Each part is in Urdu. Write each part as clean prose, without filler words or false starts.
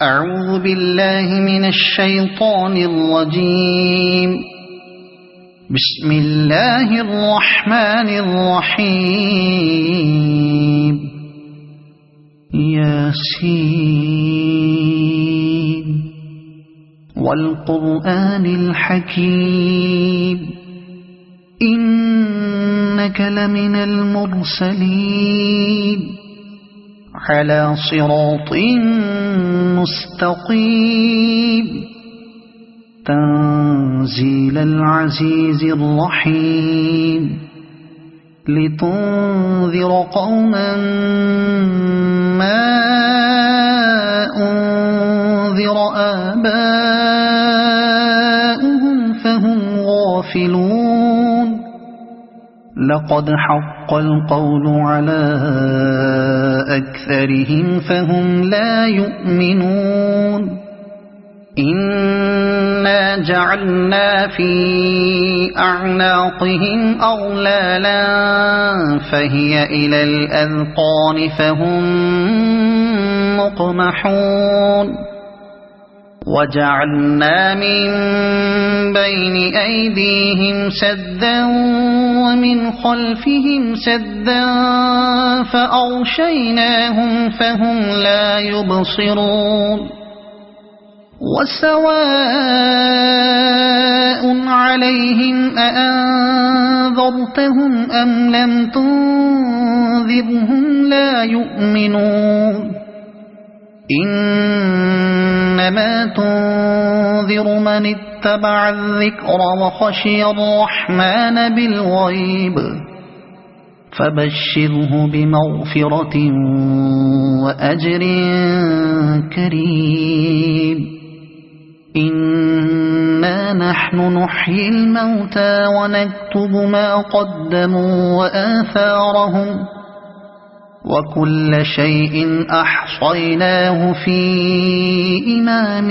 أعوذ بالله من الشيطان الرجيم. بسم الله الرحمن الرحيم. ياسين والقرآن الحكيم إنك لمن المرسلين على صراط مستقيم تنزيل العزيز الرحيم لتنذر قوما ما أنذر آباؤهم فهم غافلون. لقد حق القول على أكثرهم فهم لا يؤمنون. إنا جعلنا في أعناقهم أغلالا فهي إلى الأذقان فهم مقمحون. وجعلنا من بين أيديهم سدا ومن خلفهم سدا فأغشيناهم فهم لا يبصرون. وسواء عليهم أأنذرتهم أم لم تنذرهم لا يؤمنون. إنما تنذر من اتبع الذكر وخشي الرحمن بالغيب فبشره بمغفرة وأجر كريم. إنا نحن نحيي الموتى ونكتب ما قدموا وآثارهم وكل شيء أحصيناه في إمام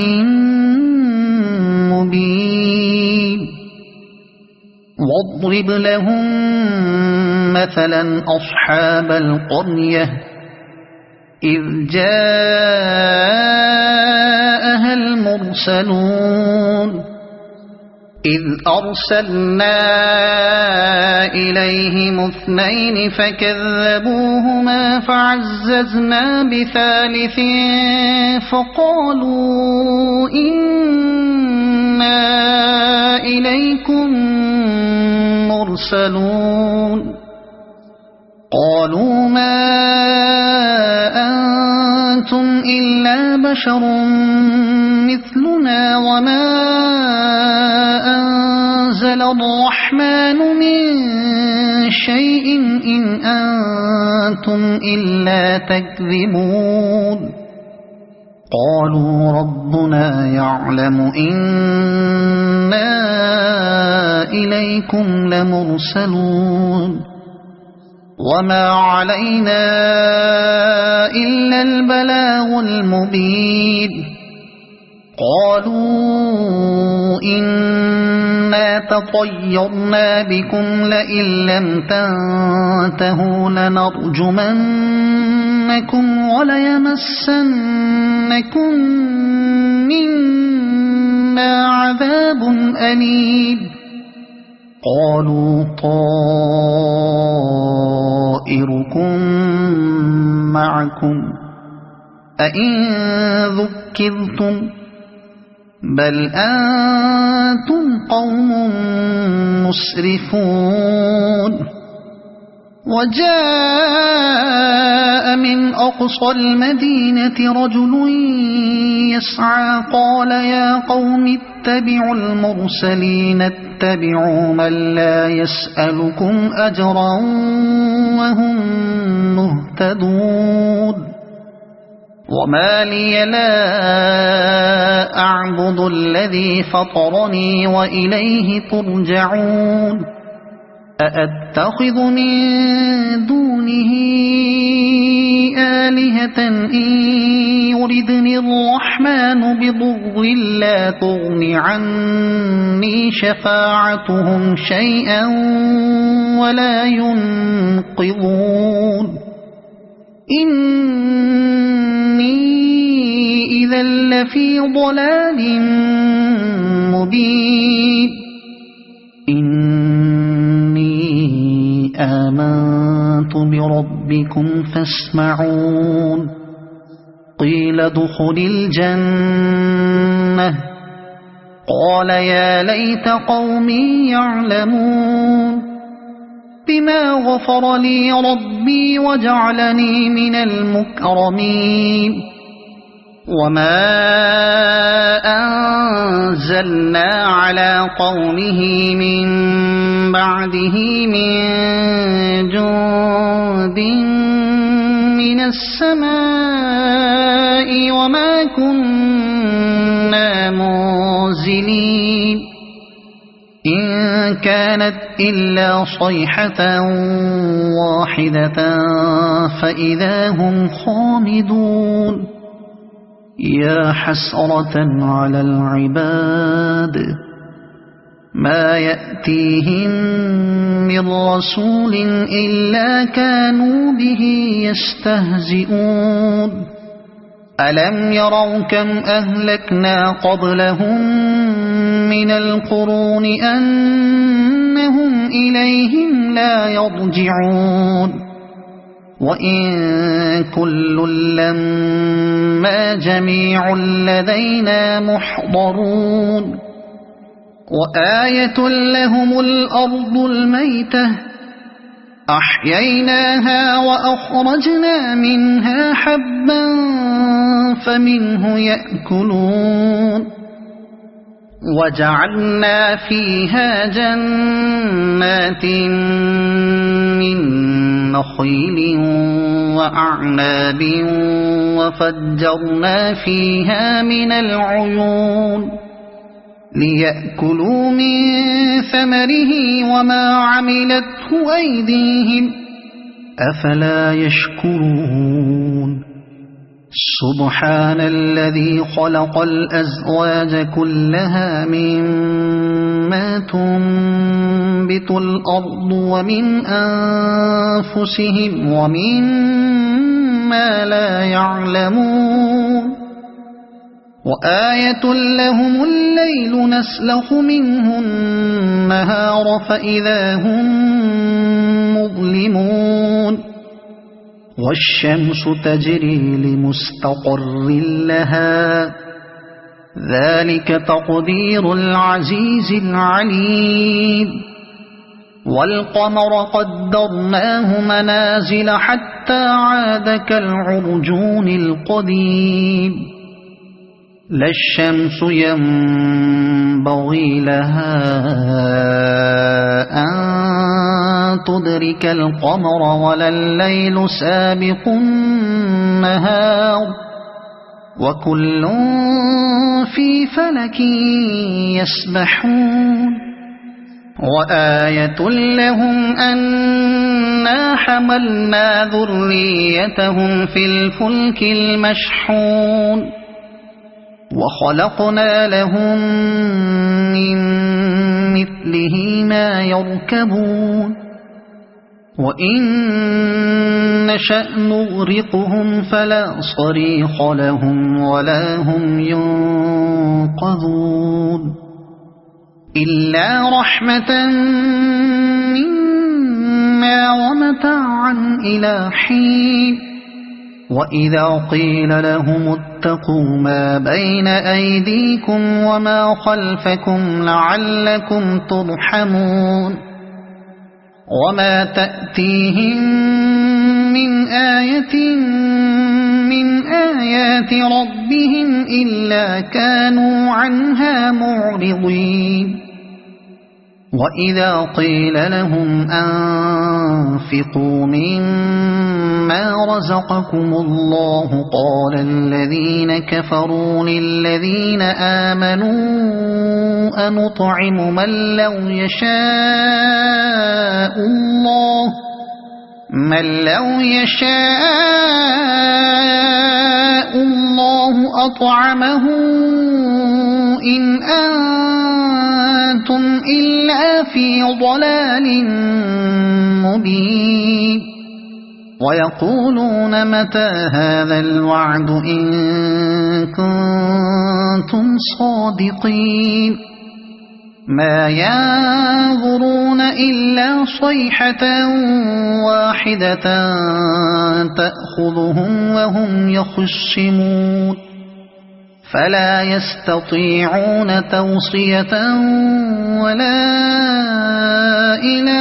مبين. واضرب لهم مثلا أصحاب القرية إذ جاءها المرسلون إذ أرسلنا إليهم اثنين فكذبوهما فعززنا بثالث فقالوا إنا إليكم مرسلون. قالوا ما أنتم إلا بشر مثلنا وما أنزل الرحمن من شيء إن أنتم إلا تكذبون. قالوا ربنا يعلم إنا إليكم لمرسلون وما علينا إلا البلاغ المبين. قالوا إنا تطيرنا بكم لئن لم تنتهوا لنرجمنكم وليمسنكم منا عذاب أليم. قالوا طائركم معكم أئن ذكرتم بل أنتم قوم مسرفون. وجاء من أقصى المدينة رجل يسعى قال يا قوم اتبعوا المرسلين اتبعوا من لا يسألكم أجرا وهم مهتدون. وما لي لا أعبد الذي فطرني وإليه ترجعون. أأتخذ من دونه آلهة إن يردني الرحمن بضر لا تغن عني شفاعتهم شيئا ولا ينقذون. إني إذا لفي ضلال مبين إني آمنت بربكم فاسمعون قيل ادخل الجنة قال يا ليت قومي يعلمون بما غفر لي ربي وجعلني من المكرمين وما أنزلنا على قومه من بعده من جند من السماء وما كنا منزلين إن كانت إلا صيحة واحدة فإذا هم خامدون يا حسرة على العباد ما يأتيهم من رسول إلا كانوا به يستهزئون ألم يروا كم أهلكنا قبلهم من القرون أنهم إليهم لا يرجعون وإن كل لما جميع لدينا محضرون وآية لهم الأرض الميتة أحييناها وأخرجنا منها حبا فمنه يأكلون وجعلنا فيها جنات من نخيل وأعناب وفجرنا فيها من العيون ليأكلوا من ثمره وما عملته أيديهم أفلا يشكرون سبحان الذي خلق الأزواج كلها مما تنبت الأرض ومن أنفسهم ومما لا يعلمون وآية لهم الليل نسلخ منه النهار فإذا هم مظلمون والشمس تجري لمستقر لها ذلك تقدير العزيز العليم والقمر قدرناه منازل حتى عاد كالعرجون القديم لا الشمس ينبغي لها أن تدرك القمر ولا الليل سابق النهار وكل في فلك يسبحون وآية لهم أنا حملنا ذريتهم في الفلك المشحون وخلقنا لهم من مثله ما يركبون وإن نشأ نغرقهم فلا صريخ لهم ولا هم ينقذون إلا رحمة منا ومتاعا إلى حين وإذا قيل لهم اتقوا ما بين أيديكم وما خلفكم لعلكم ترحمون وما تأتيهم من آية من آيات ربهم إلا كانوا عنها معرضين وإذا قيل لهم أنفقوا مما رزقكم الله قال الذين كفروا للذين آمنوا أنطعم من لو يشاء الله أطعمه إن أنتم إلا في ضلال مبين ويقولون متى هذا الوعد إن كنتم صادقين ما ينظرون إلا صيحة واحدة تأخذهم وهم يخصمون فلا يستطيعون توصية ولا إلى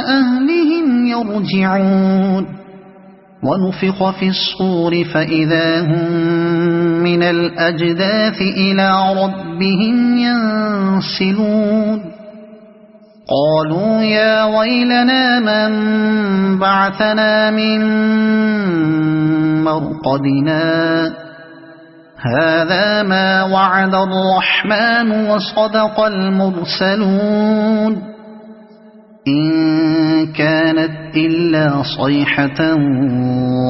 أهلهم يرجعون ونفخ في الصور فإذا هم من الأجداث إلى ربهم ينسلون قالوا يا ويلنا من بعثنا من مرقدنا هذا ما وعد الرحمن وصدق المرسلون إن كانت إلا صيحة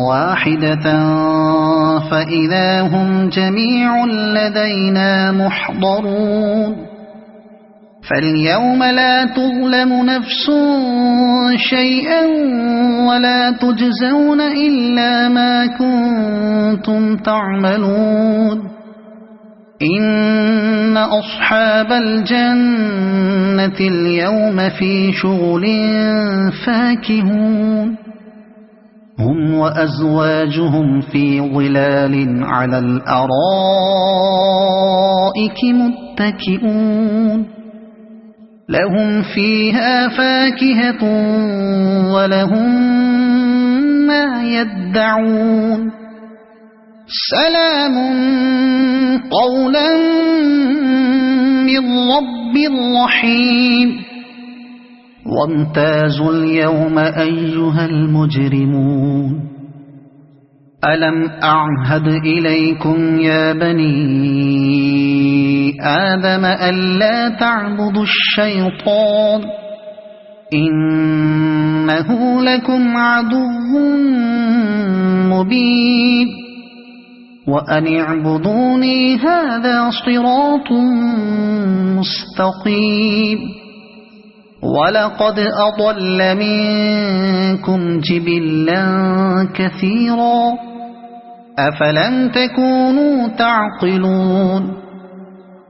واحدة فإذا هم جميع لدينا محضرون فاليوم لا تظلم نفس شيئا ولا تجزون إلا ما كنتم تعملون إن أصحاب الجنة اليوم في شغل فاكهون هم وأزواجهم في ظلال على الأرائك متكئون لهم فيها فاكهة ولهم ما يدعون سلام قولا من رب رحيم وامتازوا اليوم أيها المجرمون ألم أعهد إليكم يا بني آدم ألا تعبدوا الشيطان إنه لكم عدو مبين وأن اعبدوني هذا صراط مستقيم ولقد أضل منكم جبلا كثيرا أفلم تكونوا تعقلون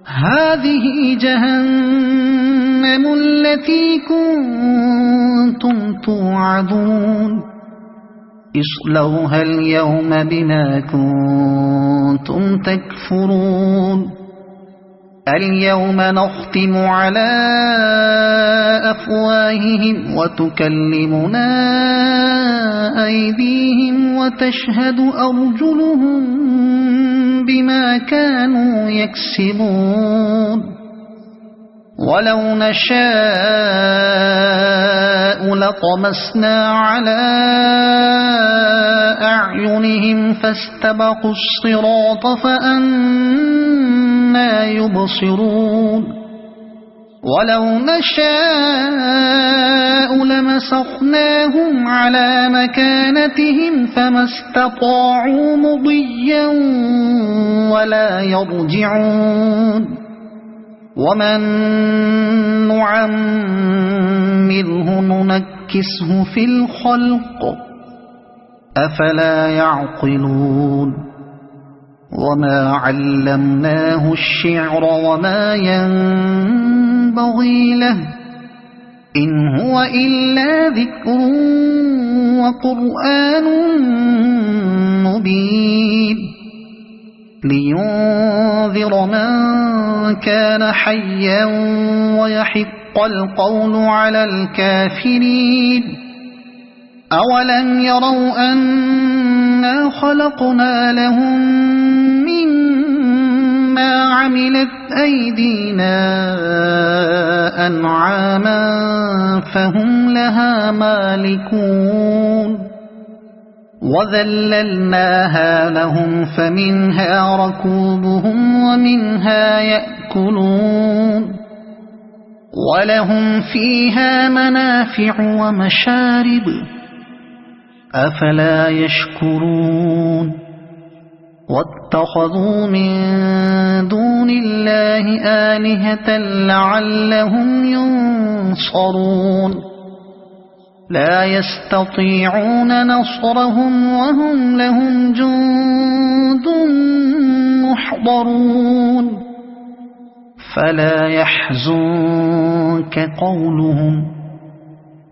هذه جهنم التي كنتم توعدون اصلوها اليوم بما كنتم تكفرون اليوم نختم على أفواههم وتكلمنا أيديهم وتشهد أرجلهم بما كانوا يكسبون ولو نشاء لطمسنا على أعينهم فاستبقوا الصراط فأنى يبصرون ولو نشاء لمسخناهم على مكانتهم فما استطاعوا مضيا ولا يرجعون ومن نعمره ننكسه في الخلق أفلا يعقلون وما علمناه الشعر وما ينبغي له إن هو إلا ذكر وقرآن مبين لينذر من كان حيا ويحق القول على الكافرين أولم يروا أنا خلقنا لهم مما عملت أيدينا أنعاما فهم لها مالكون وذللناها لهم فمنها ركوبهم ومنها يأكلون ولهم فيها منافع ومشارب أفلا يشكرون واتخذوا من دون الله آلهة لعلهم ينصرون لا يستطيعون نصرهم وهم لهم جند محضرون فلا يحزنك قولهم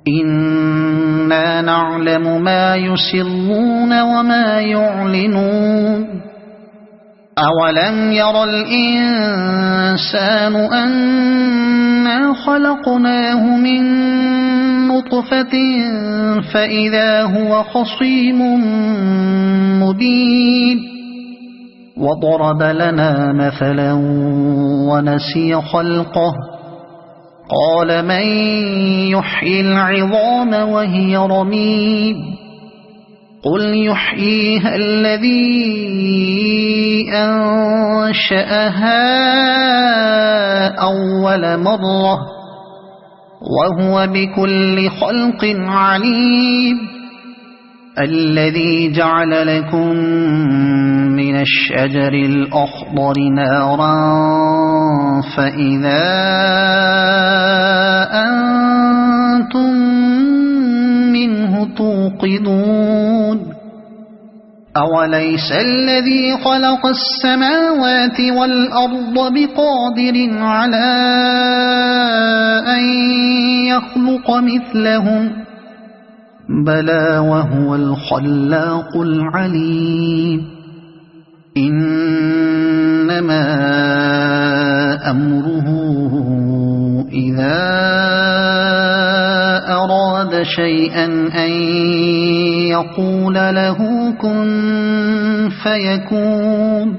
إنا نعلم ما يسرون وما يعلنون أولم ير الإنسان أنا خلقناه من نطفة فإذا هو خصيم مبين وضرب لنا مثلا ونسي خلقه قال من يحيي العظام وهي رميم قل يحييها الذي أنشأها أول مرة وهو بكل خلق عليم الذي جعل لكم من الشجر الأخضر نارا فإذا أنتم منه توقدون أوليس الذي خلق السماوات والأرض بقادر على أن يخلق مثلهم بلى وهو الخلاق العليم إنما أمره إذا أراد شيئا أن يقول له كن فيكون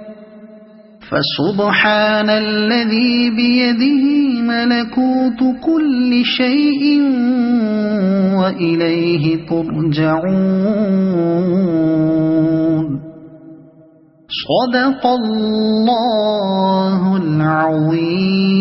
فسبحان الذي بيده ملكوت كل شيء وإليه ترجعون صدق الله العظيم.